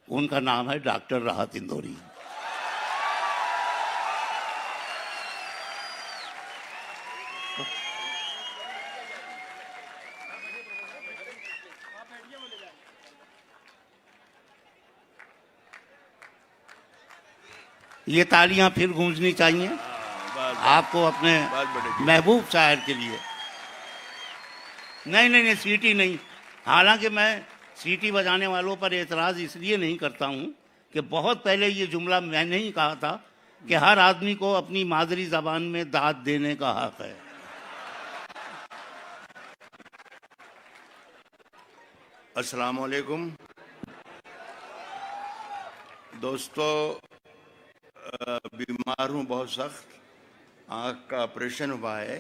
उनका नाम है डॉक्टर राहत इंदौरी। ये तालियां फिर गूंजनी चाहिए आपको अपने महबूब शायर के लिए। नहीं नहीं नहीं, सीटी नहीं। हालांकि मैं सीटी बजाने वालों पर एतराज़ इसलिए नहीं करता हूं कि बहुत पहले ये जुमला मैंने ही कहा था कि हर आदमी को अपनी मादरी ज़बान में दाद देने का हक है। अस्सलाम वालेकुम दोस्तों, बीमार हूँ बहुत सख्त। आँख का ऑपरेशन हुआ है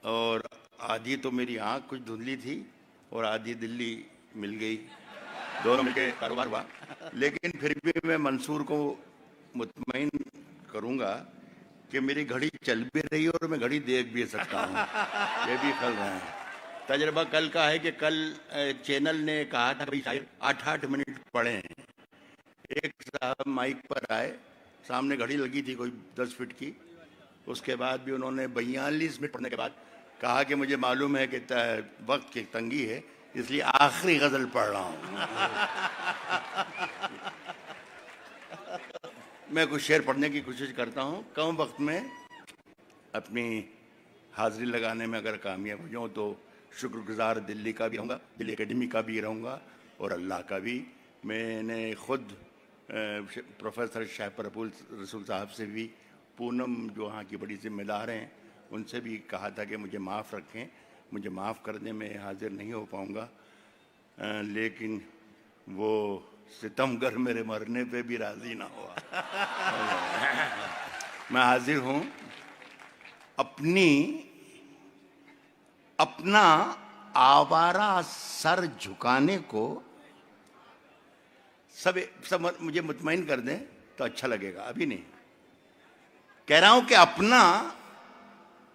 और आधी तो मेरी आँख कुछ धुंधली थी और आधी दिल्ली मिल गई, दोनों मिलके कारोबार हुआ। लेकिन फिर भी मैं मंसूर को मुतमईन करूँगा कि मेरी घड़ी चल भी रही है और मैं घड़ी देख भी सकता हूँ। ये भी कल रहा है। तजर्बा कल का है कि कल चैनल ने कहा था भाई शायद 8-8 मिनट पढ़े। एक साहब माइक पर आए, सामने घड़ी लगी थी कोई 10 फीट की, उसके बाद भी उन्होंने 42 मिनट पढ़ने के बाद कहा कि मुझे मालूम है कि वक्त की तंगी है, इसलिए आखिरी गजल पढ़ रहा हूँ। मैं कुछ शेर पढ़ने की कोशिश करता हूँ। कम वक्त में अपनी हाजिरी लगाने में अगर कामयाब हो जाऊँ तो शुक्रगुजार दिल्ली का भी रहूँगा, दिल्ली एकेडमी का भी रहूँगा और अल्लाह का भी। मैंने खुद प्रोफेसर शाहपुर रसूल साहब से भी, पूनम जो वहाँ की बड़ी जिम्मेदार हैं, उनसे भी कहा था कि मुझे माफ़ रखें, मुझे माफ़ करने में हाजिर नहीं हो पाऊँगा। लेकिन वो सितमगर मेरे मरने पे भी राज़ी ना हुआ। मैं हाजिर हूँ अपना आवारा सर झुकाने को सब मुझे मुतमईन कर दें तो अच्छा लगेगा। अभी नहीं कह रहा हूं कि अपना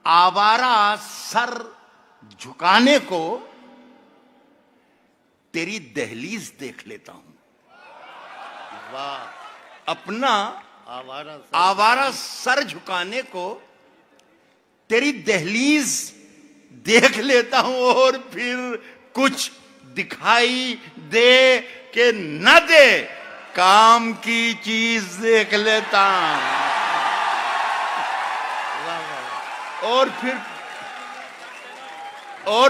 आवारा सर झुकाने को तेरी दहलीज देख लेता हूं। वाह। अपना आवारा सर झुकाने को तेरी दहलीज देख लेता हूं और फिर कुछ दिखाई दे कि न दे, काम की चीज देख लेता हूं। और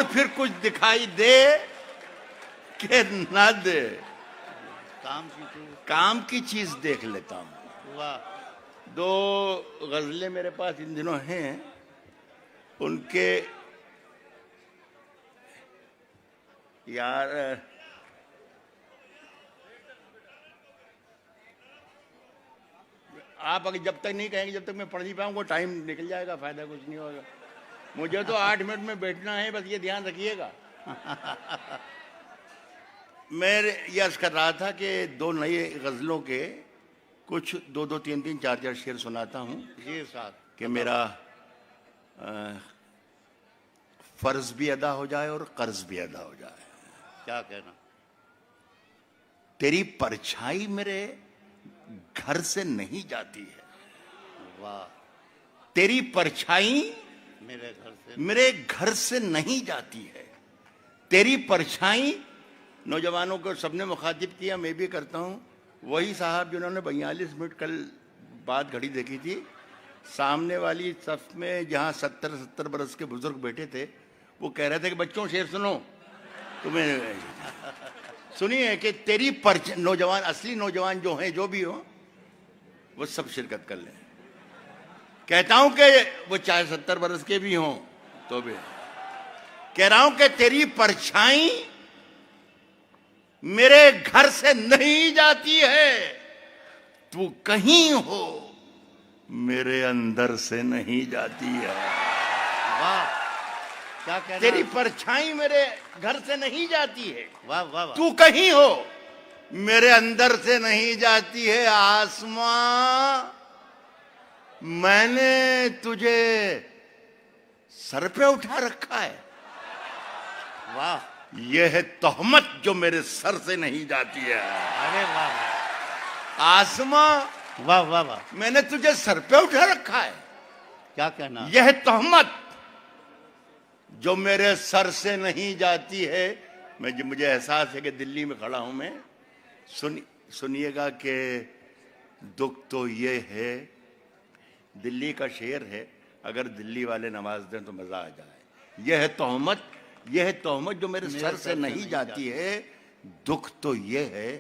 फिर कुछ दिखाई दे कि न दे, काम की चीज देख लेता हूं। वाह। 2 गजलें मेरे पास इन दिनों हैं, उनके यार आप अगर जब तक नहीं कहेंगे, जब तक मैं पढ़ नहीं पाऊंगा, टाइम निकल जाएगा, फायदा कुछ नहीं होगा। मुझे तो 8 मिनट में बैठना है, बस ये ध्यान रखिएगा। मैं ये अर्ज कर रहा था कि 2 नए गजलों के कुछ 2-2, 3-3, 4-4 शेर सुनाता हूँ जी साहब, कि मेरा फर्ज भी अदा हो जाए और कर्ज भी अदा हो जाए। क्या कहना। तेरी परछाई मेरे घर से नहीं जाती है। वाह। तेरी परछाई मेरे घर से नहीं जाती है। तेरी परछाई, नौजवानों को सबने मुखातिब किया, मैं भी करता हूं। वही साहब जिन्होंने 42 मिनट कल बाद घड़ी देखी थी, सामने वाली सफ में जहां 70 बरस के बुजुर्ग बैठे थे, वो कह रहे थे कि बच्चों शेर सुनो। तुम्हें सुनिए कि तेरी नौजवान, असली नौजवान जो हैं, जो भी हो, वो सब शिरकत कर लें। कहता हूं कि वो चाहे 70 बरस के भी हों तो भी कह रहा हूं कि तेरी परछाई मेरे घर से नहीं जाती है। तू कहीं हो, मेरे अंदर से नहीं जाती है। वाह। क्या कहना। तेरी परछाई मेरे घर से नहीं जाती है। वाह वाह वाह। तू कहीं हो, मेरे अंदर से नहीं जाती है। आसमां, मैंने तुझे सर पे उठा रखा है। वाह। ये है तोहमत जो मेरे सर से नहीं जाती है। अरे वाह वाह आसमां, वाह वाह वाह, मैंने तुझे सर पे उठा रखा है। क्या कहना। यह है तोहमत जो मेरे सर से नहीं जाती है। मुझे एहसास है कि दिल्ली में खड़ा हूं मैं। सुनिएगा कि दुख तो ये है, दिल्ली का शेर है, अगर दिल्ली वाले नवाज दें तो मजा आ जाए। यह है तोहमत, यह है तोहमत जो मेरे सर से नहीं जाती है। दुख तो ये है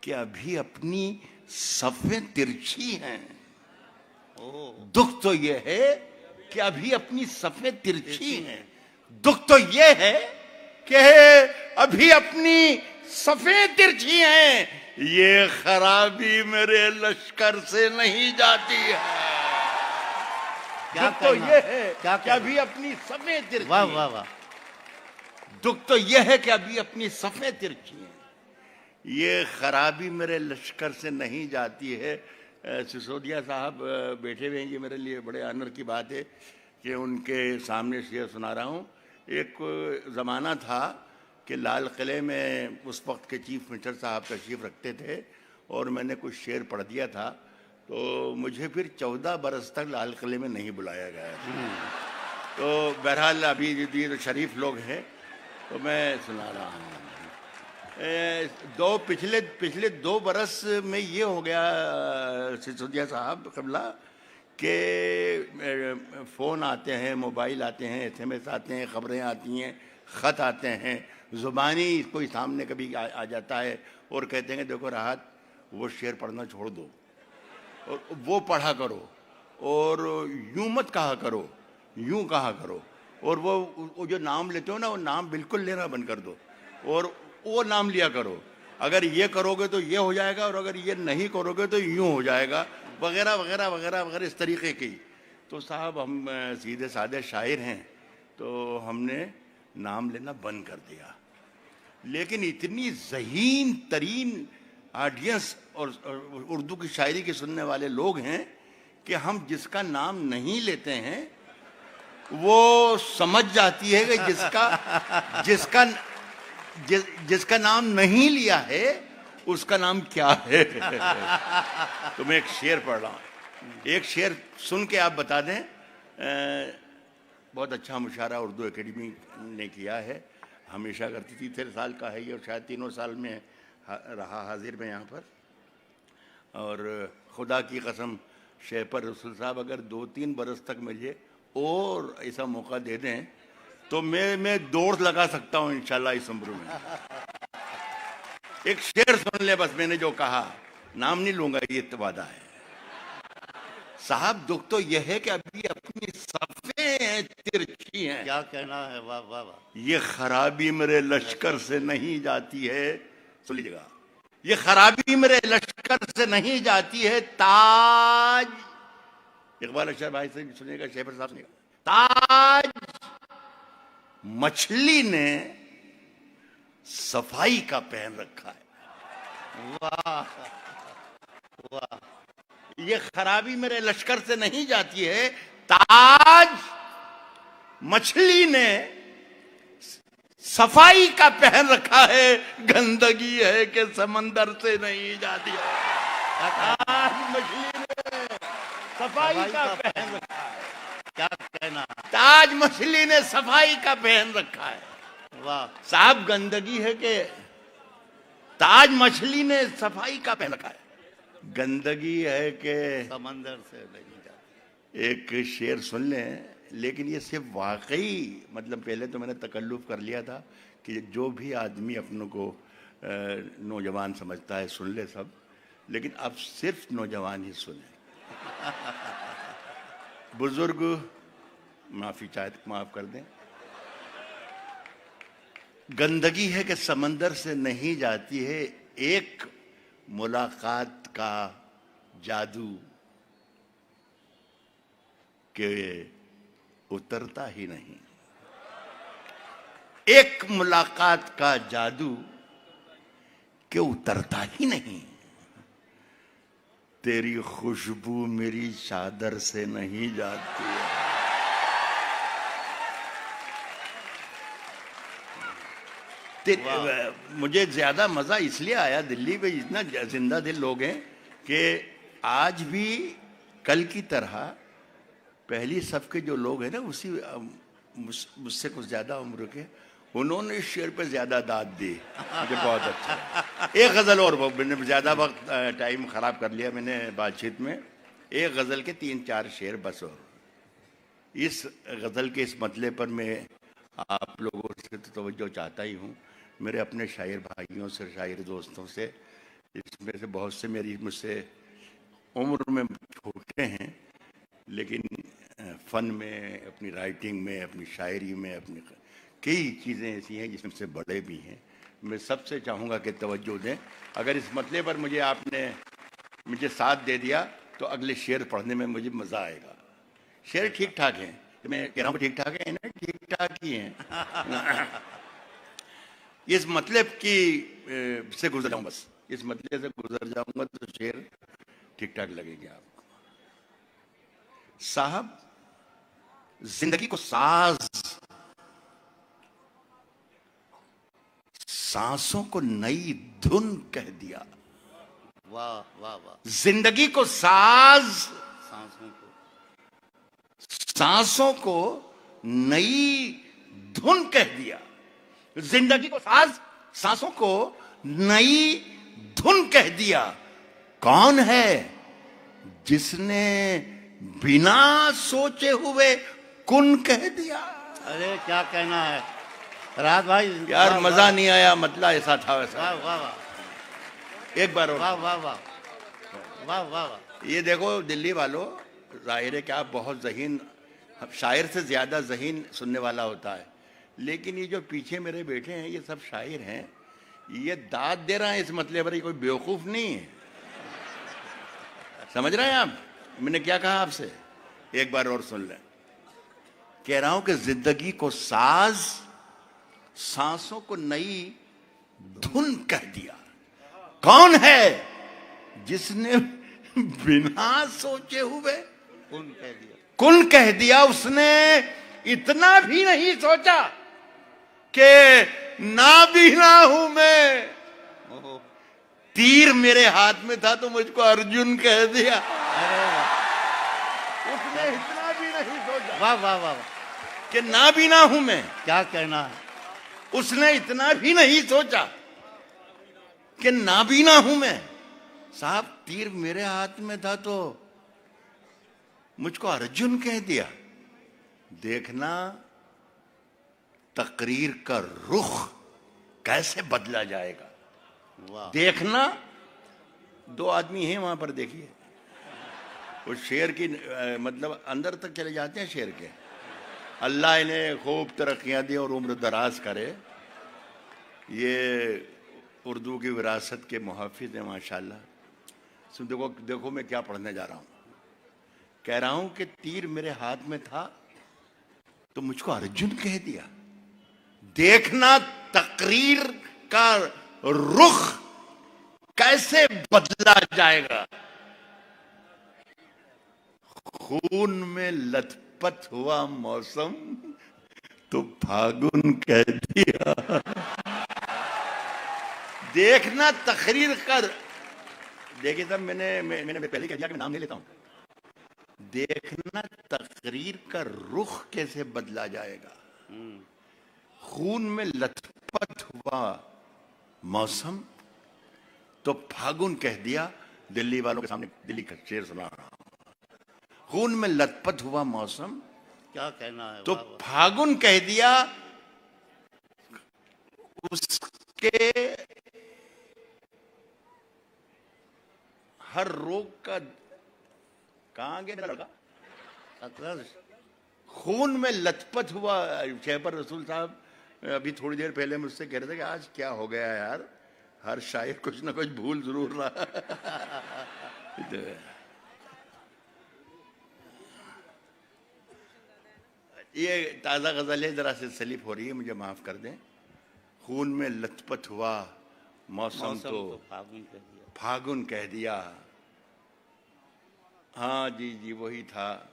कि अभी अपनी सफ़ें तिरछी हैं। दुख तो ये है कि अभी अपनी सफ़ें तिरछी हैं। दुख तो ये है कि अभी अपनी सफ़ें तिरछी हैं। ये खराबी मेरे लश्कर से नहीं जाती है। क्या दुख तो ये है क्या कि अभी अपनी सफ़ें तिरछी वाह हैं। वाह वाह, दुख तो ये है कि अभी अपनी सफ़ें तिरछी हैं। ये खराबी मेरे लश्कर से नहीं जाती है। सिसोदिया साहब बैठे हुए हैं, ये मेरे लिए बड़े ऑनर की बात है कि उनके सामने शेर सुना रहा हूँ। एक ज़माना था कि लाल किले में उस वक्त के चीफ मिनिस्टर साहब तशरीफ़ रखते थे और मैंने कुछ शेर पढ़ दिया था, तो मुझे फिर 14 बरस तक लाल किले में नहीं बुलाया गया। तो बहरहाल अभी ये तो शरीफ लोग हैं तो मैं सुना रहा हूँ। पिछले 2 बरस में ये हो गया सिसोदिया साहब कबला कि फ़ोन आते हैं, मोबाइल आते हैं, SMS आते हैं, ख़बरें आती हैं, ख़त आते हैं, ज़ुबानी कोई सामने कभी आ जाता है और कहते हैं कि देखो राहत वो शेर पढ़ना छोड़ दो और वो पढ़ा करो और यूं मत कहा करो, यूं कहा करो, और वो जो नाम लेते हो ना वो नाम बिल्कुल लेना बंद कर दो और वो नाम लिया करो। अगर ये करोगे तो ये हो जाएगा और अगर ये नहीं करोगे तो यूं हो जाएगा, वगैरह वगैरह वगैरह वगैरह इस तरीके की। तो साहब हम सीधे साधे शायर हैं तो हमने नाम लेना बंद कर दिया। लेकिन इतनी ज़हीन तरीन ऑडियंस और उर्दू की शायरी के सुनने वाले लोग हैं कि हम जिसका नाम नहीं लेते हैं वो समझ जाती है कि जिसका नाम नहीं लिया है उसका नाम क्या है। तो मैं एक शेर पढ़ रहा हूँ, एक शेर सुन के आप बता दें। बहुत अच्छा मुशायरा उर्दू एकेडमी ने किया है, हमेशा करती थी। 13 साल का है ये और शायद 3 साल में रहा हाजिर में यहाँ पर। और खुदा की कसम शेह पर रसूल साहब अगर 2-3 बरस तक मुझे और ऐसा मौका दे दें तो मैं दौड़ लगा सकता हूँ इंशाल्लाह इस उम्र में। एक शेर सुन ले बस, मैंने जो कहा, नाम नहीं लूंगा, ये वादा है। साहब दुख तो यह है कि अभी अपनी सफ़ें तिरछी हैं। क्या कहना है, वाह वाह वाह। ये खराबी मेरे लश्कर से नहीं जाती है। सुन लीजिएगा, ये खराबी मेरे लश्कर से नहीं जाती है। ताज, इकबाल अशर भाई से सुनिएगा, शेफर साहब सुनिएगा। ताज मछली ने सफाई का पहन रखा है। वाह वाह, ये खराबी मेरे लश्कर से नहीं जाती है। ताज मछली ने सफाई का पहन रखा है, गंदगी है कि समंदर से नहीं जाती है। ताज मछली ने सफाई का पहन रखा है। क्या कहना, ताज मछली ने सफाई का पहन रखा है। वाह साहब गंदगी है कि ताज मछली ने सफाई का पहन रखा है, गंदगी है कि समंदर से नहीं जाती। एक शेर सुन लें, लेकिन ये सिर्फ वाकई, मतलब पहले तो मैंने तकल्लुफ कर लिया था कि जो भी आदमी अपनों को नौजवान समझता है सुन ले सब, लेकिन अब सिर्फ नौजवान ही सुने। बुजुर्ग माफ कर दें। गंदगी है कि समंदर से नहीं जाती है, एक मुलाकात का जादू के उतरता ही नहीं। एक मुलाकात का जादू के उतरता ही नहीं। तेरी खुशबू मेरी चादर से नहीं जाती है। मुझे ज्यादा मजा इसलिए आया, दिल्ली में इतना जिंदा दिल लोग हैं कि आज भी कल की तरह पहली सफ के जो लोग हैं ना, उसी मुझसे कुछ ज्यादा उम्र के, उन्होंने इस शेर पे ज्यादा दाद दी। मुझे बहुत अच्छा। एक गजल और, मैंने ज्यादा वक्त टाइम खराब कर लिया मैंने बातचीत में। एक गजल के 3-4 शेर बस। और इस गजल के इस मतले पर मैं आप लोगों से तो तवज्जो चाहता ही हूँ, मेरे अपने शायर भाइयों से, शायर दोस्तों से। इसमें से बहुत से मेरी मुझसे उम्र में छोटे हैं, लेकिन फ़न में, अपनी राइटिंग में, अपनी शायरी में, अपनी कई चीज़ें ऐसी हैं जिसमें से बड़े भी हैं। मैं सबसे चाहूँगा कि तवज्जो दें। अगर इस मतले पर मुझे साथ दे दिया तो अगले शेर पढ़ने में मुझे मज़ा आएगा। शेर ठीक ठाक हैं, मैं कह रहा हूँ ठीक ठाक है ना, ठीक ठाक ही हैं। इस मतलब की से गुजर जाऊँ, बस इस मतले से गुजर जाऊंगा तो शेर ठीक ठाक लगेंगे आपको। साहब, जिंदगी को सांसों को नई धुन कह दिया। वाह वाह वाह। जिंदगी को सांसों को नई धुन कह दिया। जिंदगी को सांसों को नई धुन कह दिया। कौन है जिसने बिना सोचे हुए कुन कह दिया। अरे क्या कहना है राहत भाई, यार मजा नहीं आया, मतलब ऐसा था वैसा। वाह वाह वाह। एक बार और। वाह वाह वाह वाह वाह वाह। ये देखो दिल्ली वालों, जाहिर है कि आप बहुत ज़हीन, शायर से ज़्यादा ज़हीन सुनने वाला होता है, लेकिन ये जो पीछे मेरे बैठे हैं ये सब शायर हैं। ये दाद दे रहे हैं इस मतलब पर, ये कोई बेवकूफ़ नहीं है। समझ रहे हैं आप मैंने क्या कहा आपसे? एक बार और सुन लें। कह रहा हूं कि जिंदगी को सांसों को नई धुन कह दिया। कौन है जिसने बिना सोचे हुए कुन कह दिया। उसने इतना भी नहीं सोचा कि नाबीना हूं मैं, तीर मेरे हाथ में था तो मुझको अर्जुन कह दिया। उसने इतना भी नहीं सोचा, वाह वाह वाह, कि नाबीना हूं मैं। क्या कहना है। उसने इतना भी नहीं सोचा कि नाबीना हूं मैं। साहब, तीर मेरे हाथ में था तो मुझको अर्जुन कह दिया। देखना तकरीर का रुख कैसे बदला जाएगा। वाह। देखना, दो आदमी हैं वहां पर, देखिए उस शेर की मतलब अंदर तक चले जाते हैं शेर के। अल्लाह इन्हें खूब तरक्कियां दी और उम्र दराज करे। ये उर्दू की विरासत के मुहाफिज हैं माशाल्लाह। सुन, देखो मैं क्या पढ़ने जा रहा हूं। कह रहा हूं कि तीर मेरे हाथ में था तो मुझको अर्जुन कह दिया। देखना तकरीर का रुख कैसे बदला जाएगा। खून में लथपथ हुआ मौसम तो फागुन कह दिया। देखना तकरीर कर, देखिए साहब, मैंने पहले कह दिया कि मैं नाम नहीं लेता हूं। देखना तकरीर का रुख कैसे बदला जाएगा। खून में लथपथ हुआ मौसम तो फागुन कह दिया। दिल्ली वालों के सामने दिल्ली का शेर सुना रहा हूं। खून में लथपथ हुआ मौसम, क्या कहना है। तो वाह वाह। फागुन कह दिया। उसके हर रोग का कहां गया लड़का। खून में लथपथ हुआ। शहबर रसूल साहब अभी थोड़ी देर पहले मुझसे कह रहे थे कि आज क्या हो गया यार, हर शायर कुछ ना कुछ भूल जरूर रहा। ये ताज़ा गज़ल है, जरा से सलीफ हो रही है, मुझे माफ कर दें। खून में लथपथ हुआ मौसम तो फागुन कह दिया। हाँ जी जी, वही था।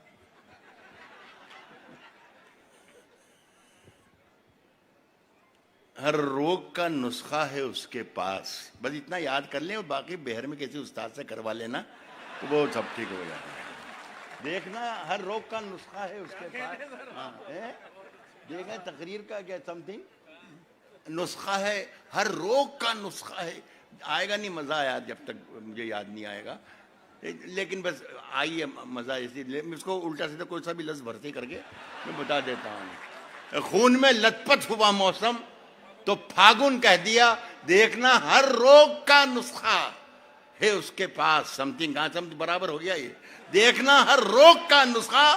हर रोग का नुस्खा है उसके पास। बस इतना याद कर लें और बाकी बहर में किसी उस्ताद से करवा लेना तो वो सब ठीक हो जाएगा। देखना हर रोग का नुस्खा है उसके पास। हाँ, है? देखा तकरीर का क्या समथिंग नुस्खा है, हर रोग का नुस्खा है। आएगा नहीं मजा आया जब तक मुझे याद नहीं आएगा, लेकिन बस आइए मजा इसीलिए इसको उल्टा सीधा कोई सा भी लफ्ज़ भर्ती करके मैं बता देता हूँ। खून में लथपथ हुआ मौसम तो फागुन कह दिया, देखना हर रोग का नुस्खा है उसके पास। समथिंग कहाँ समथिंग बराबर हो गया ये। देखना हर रोग का नुस्खा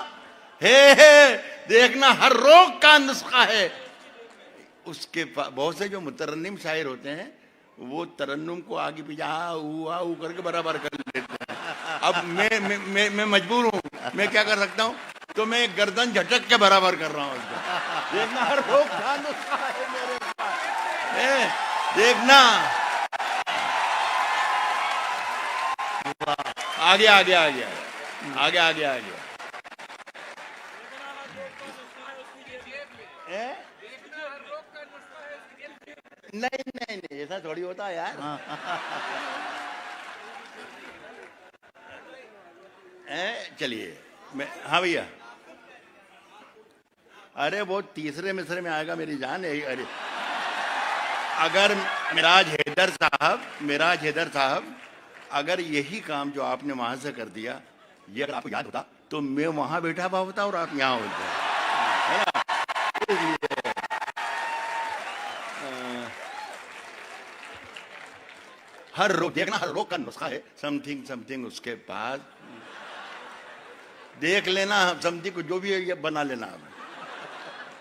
है, देखना हर रोग का नुस्खा है उसके पास। बहुत से जो मुतरन्निम शायर होते हैं वो तरन्नुम को आगे पीछे आ करके बराबर कर लेते हैं। अब मैं मजबूर हूँ, मैं क्या कर सकता हूँ, तो मैं गर्दन झटक के बराबर कर रहा हूँ उसको। देखना हर रोग का नुस्खा है मेरे पास। देखना आगे आगे आगे आगे आगे आगे नहीं नहीं नहीं ऐसा थोड़ी होता है यार। चलिए मैं, हाँ भैया, अरे वो तीसरे मिसरे में आएगा मेरी जान। अरे अगर मिराज हैदर साहब अगर यही काम जो आपने वहां से कर दिया, ये अगर आपको याद होता तो मैं वहां बैठा हुआ होता और आप यहाँ होते, है ना? हर रोग, देखना हर रोग का नुस्खा है समथिंग समथिंग उसके पास। देख लेना समथिंग को जो भी है ये बना लेना।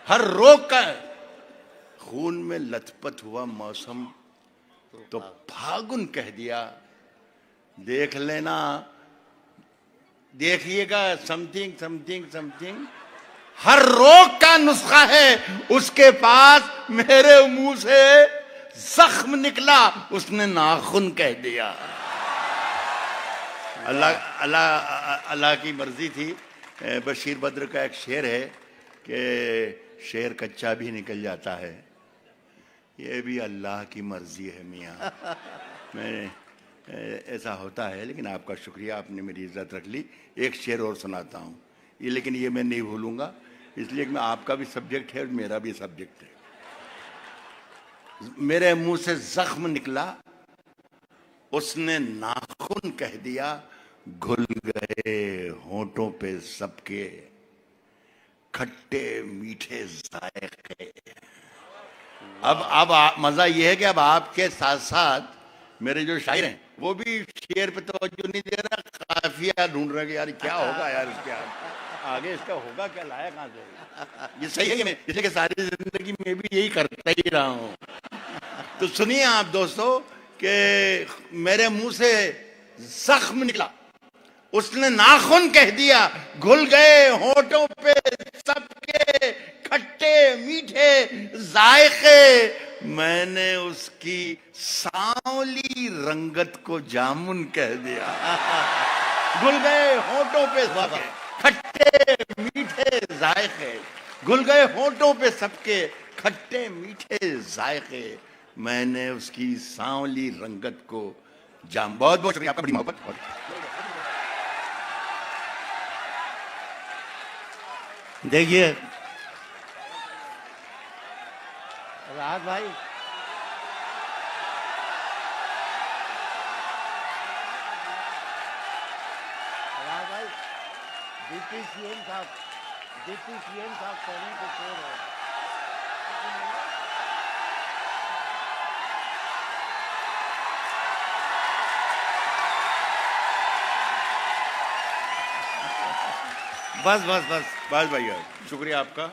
हर रोग का खून में लथपथ हुआ मौसम तो फागुन कह दिया, देख लेना देखिएगा समथिंग समथिंग समथिंग हर रोग का नुस्खा है उसके पास। मेरे मुंह से जख्म निकला उसने नाखून कह दिया। अल्लाह अल्लाह अल्लाह की मर्जी थी। बशीर बद्र का एक शेर है कि शेर कच्चा भी निकल जाता है, ये भी अल्लाह की मर्जी है मियाँ। मैं ऐसा होता है, लेकिन आपका शुक्रिया, आपने मेरी इज्जत रख ली। एक शेर और सुनाता हूँ ये, लेकिन ये मैं नहीं भूलूंगा, इसलिए कि मैं आपका भी सब्जेक्ट है और मेरा भी सब्जेक्ट है। मेरे मुंह से जख्म निकला उसने नाखून कह दिया, घुल गए होंठों पे सबके खट्टे मीठे जायके। अब मजा ये है कि अब आपके साथ साथ मेरे जो शायर हैं वो भी शेर पे तवज्जो नहीं दे रहा, काफिया ढूंढ रहे यार क्या होगा यार इसके आगे इसका होगा क्या, लाया कहां से। ये सही है कि नहीं, इसलिए सारी जिंदगी में भी यही करता ही रहा हूं। तो सुनिए आप दोस्तों कि मेरे मुंह से जख्म निकला उसने नाखून कह दिया, घुल गए होंठों पे सबके खट्टे मीठे जायके। मैंने उसकी सांवली रंगत को जामुन कह दिया। घुल गए होंठों पे सबके खट्टे मीठे जायके, घुल गए होंठों पे सबके खट्टे मीठे जायके। मैंने उसकी सांवली रंगत को जाम। बहुत बहुत शुक्रिया आपका, बड़ी मोहब्बत। देखिए राहत भाई, डिप्टी सीएम साहब कहने को शेर है। बस भैया, शुक्रिया आपका।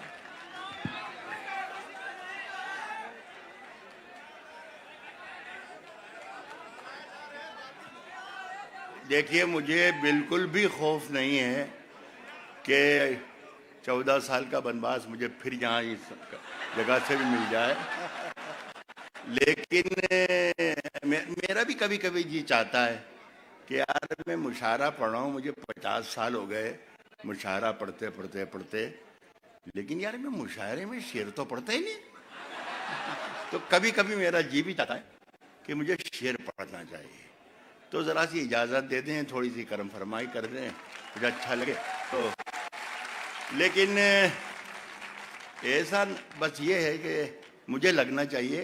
देखिए मुझे बिल्कुल भी खौफ नहीं है कि 14 साल का वनवास मुझे फिर यहाँ इस जगह से भी मिल जाए, लेकिन मेरा भी कभी कभी जी चाहता है कि यार मैं मुशायरा पढ़ रहा हूँ, मुझे 50 साल हो गए मुशायरा पढ़ते पढ़ते पढ़ते, लेकिन यार मैं मुशायरे में शेर तो पढ़ता ही नहीं। तो कभी कभी मेरा जी भी चाहता है कि मुझे शेर पढ़ना चाहिए, तो जरा सी इजाजत दे दें, थोड़ी सी करम फरमाई कर दें, मुझे अच्छा लगे तो। लेकिन ऐसा बस ये है कि मुझे लगना चाहिए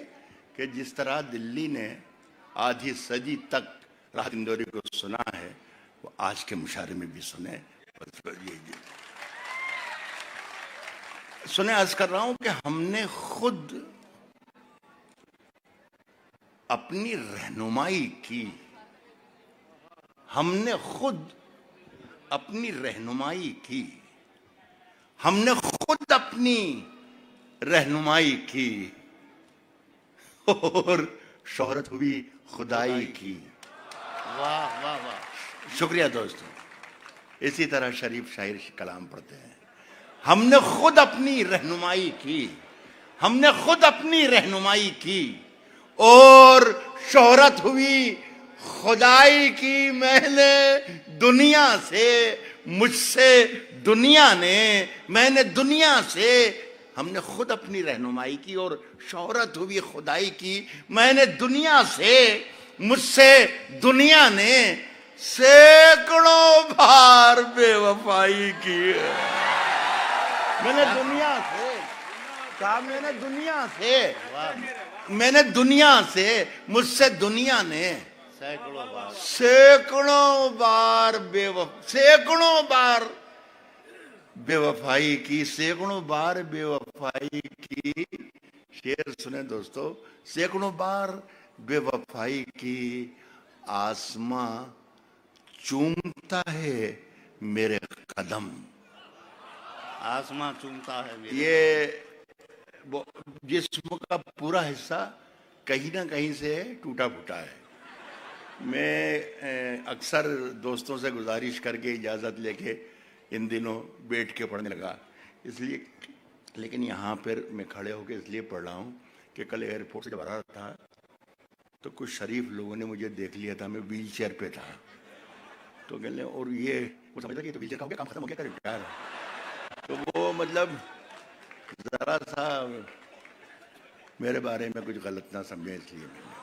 कि जिस तरह दिल्ली ने आधी सदी तक राहत इंदौरी को सुना है, वो आज के मुशायरे में भी सुने। बस ये सुने, अर्ज कर रहा हूं कि हमने खुद अपनी रहनुमाई की, हमने खुद अपनी रहनुमाई की, हमने खुद अपनी रहनुमाई की, और शोहरत हुई खुदाई की। वाह वाह वाह, शुक्रिया दोस्तों। इसी तरह शरीफ शायर कलाम पढ़ते हैं। हमने खुद अपनी रहनुमाई की, हमने खुद अपनी रहनुमाई की, और शोहरत हुई खुदाई की। मैंने दुनिया से, मुझसे दुनिया ने, मैंने दुनिया से, हमने खुद अपनी रहनुमाई की और शोहरत हुई खुदाई की। मैंने दुनिया से, मुझसे दुनिया ने सैकड़ों बार बेवफाई की। मैंने दुनिया से कहा, मैंने दुनिया से, मैंने दुनिया से, मुझसे दुनिया ने सैकड़ों बार बेवफाई की, सैकड़ों बार बेवफाई की। शेर सुने दोस्तों, सैकड़ों बार बेवफाई की। आसमां चूमता है मेरे कदम, आसमां चूमता है मेरे। ये जिस्म का पूरा हिस्सा कहीं ना कहीं से टूटा फूटा है। मैं अक्सर दोस्तों से गुजारिश करके इजाज़त लेके इन दिनों बैठ के पढ़ने लगा, इसलिए, लेकिन यहाँ पर मैं खड़े होकर इसलिए पढ़ रहा हूँ कि कल एयरपोर्ट से जब आ रहा था तो कुछ शरीफ लोगों ने मुझे देख लिया था, मैं व्हील चेयर पे था, तो कहने और ये वो समझ कि तो व्हील चेयर का हो गया, काम खत्म हो गया, रिटायर। तो वो मतलब जरा सा मेरे बारे में कुछ गलत ना समझे, इसलिए मैंने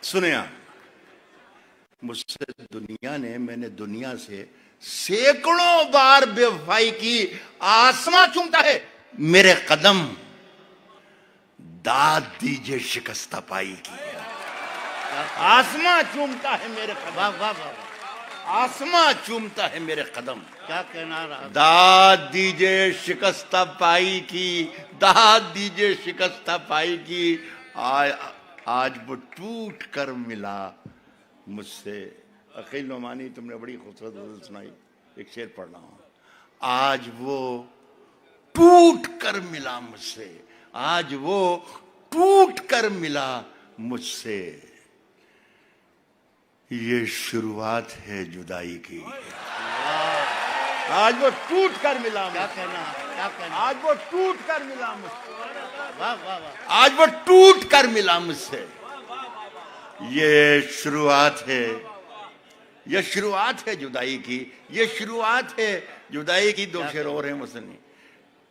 सुने। आप, मुझसे दुनिया ने, मैंने दुनिया से सैकड़ों बार बेवफाई की। आसमां चूमता है मेरे कदम, दाद दीजिए शिकस्ता पाई की। आसमां चूमता है मेरे कदम, वाह वाह वाह, आसमां चूमता है मेरे कदम, क्या कहना रहा। दाद दीजिए शिकस्ता पाई की, दाद दीजिए शिकस्ता पाई की। आज वो टूट कर मिला मुझसे। अकील नोमानी, तुमने बड़ी खूबसूरत गज़ल सुनाई, एक शेर पढ़ रहा हूं। आज वो टूट कर मिला मुझसे, आज वो टूट कर मिला मुझसे, ये शुरुआत है जुदाई की। आज वो टूट कर मिला, क्या कहना, क्या कहना। आज वो टूट कर मिला मुझसे, वाह वाह वाह, आज वो टूट कर मिला मुझसे, ये शुरुआत है, ये शुरुआत है जुदाई की, ये शुरुआत है जुदाई की। दो शेर और हैं मुझसे।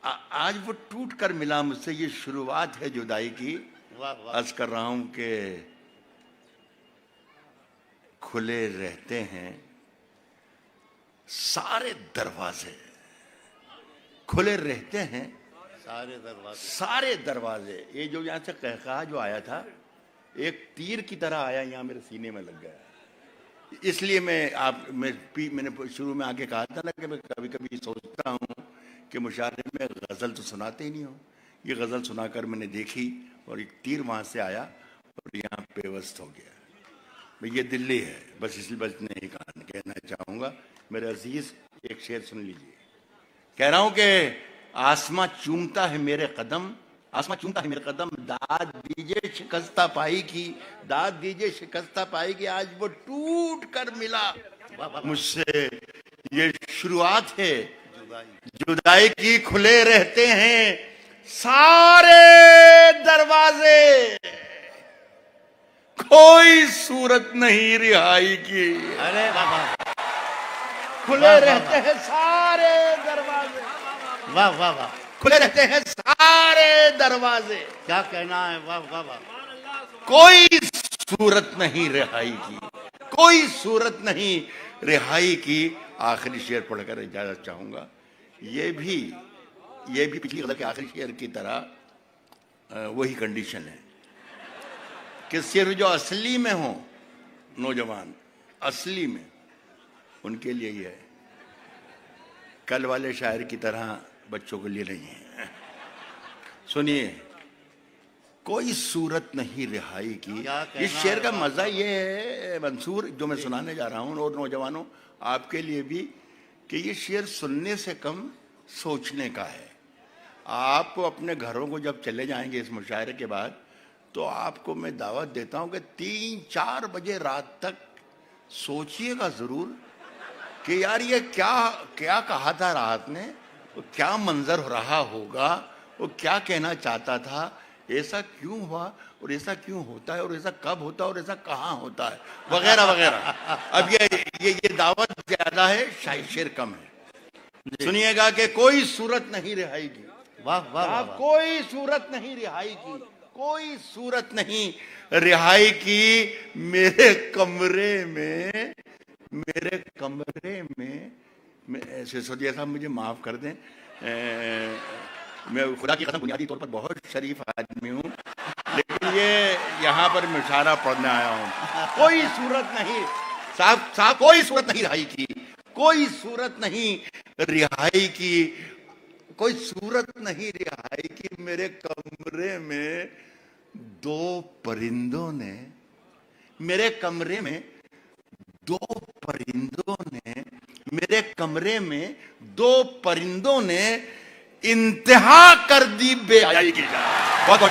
आज वो टूट कर मिला मुझसे, ये शुरुआत है जुदाई की। वाह वाह, अर्ज कर रहा हूं कि खुले रहते हैं सारे दरवाजे, खुले रहते हैं सारे दरवाजे, सारे दरवाजे। ये जो यहां से कहकहा जो आया था, एक तीर की तरह आया, यहां मेरे सीने में लग गया। इसलिए मैंने शुरू में आके कहा था ना कि मैं कभी कभी सोचता हूं कि मुशायरे में गजल तो सुनाते ही नहीं हो। ये गजल सुनाकर मैंने देखी और एक तीर वहां से आया और यहाँ पेवस्त हो गया। भाई ये दिल्ली है, बस इसलिए बस नहीं कहना चाहूंगा। मेरे अजीज, एक शेर सुन लीजिए। कह रहा हूं कि आसमां चूमता है मेरे कदम, आसमां चूमता है मेरे कदम, दाद दीजिए शिकस्ता पाई की, दाद दीजिए शिकस्ता पाई की। आज वो टूट कर मिला मुझसे, ये शुरुआत है जुदाई की। खुले रहते हैं सारे दरवाजे, कोई सूरत नहीं रिहाई की। अरे बाबा, खुले रहते हैं सारे दरवाजे, वाह वाह वाह, खुले रहते हैं सारे दरवाजे। क्या कहना है, वाह वाह वाह। कोई सूरत नहीं रिहाई की, कोई सूरत नहीं रिहाई की। आखिरी शेर पढ़कर इजाजत चाहूंगा। ये भी पिछली गजल के आखिरी शेर की तरह वही कंडीशन है कि सिर्फ जो असली में हो नौजवान, असली में, उनके लिए ही है, कल वाले शायर की तरह बच्चों के लिए नहीं है। सुनिए, कोई सूरत नहीं रिहाई की। इस शेर का मजा ये है मंसूर, जो मैं सुनाने जा रहा हूं, और नौजवानों आपके लिए भी, कि ये शेर सुनने से कम सोचने का है। आप अपने घरों को जब चले जाएंगे इस मुशायरे के बाद, तो आपको मैं दावत देता हूं कि 3-4 बजे रात तक सोचिएगा जरूर कि यार ये क्या क्या कहा था रात ने, वो क्या मंजर रहा होगा, वो क्या कहना चाहता था, ऐसा क्यों हुआ, और ऐसा क्यों होता है, और ऐसा कब होता है, और ऐसा कहाँ होता है, वगैरह वगैरह। अब ये दावत ज्यादा है, शेर कम है। सुनिएगा कि कोई सूरत नहीं रिहाई की। वाह वाह वाह। कोई सूरत नहीं रिहाई की, कोई सूरत नहीं रिहाई की। मेरे कमरे में सिसोदिया साहब मुझे माफ कर दें, मैं खुदा की कसम बुनियादी तौर पर बहुत शरीफ आदमी हूँ, लेकिन ये यहाँ पर मैं इशारा पढ़ने आया हूँ। कोई सूरत नहीं साहब, कोई सूरत नहीं रिहाई की, कोई सूरत नहीं रिहाई की, कोई सूरत नहीं रिहाई की। मेरे कमरे में दो परिंदों ने, मेरे कमरे में दो परिंदों ने, मेरे कमरे में दो परिंदों ने इंतहा कर दी बेहयाई की। बहुत बहुत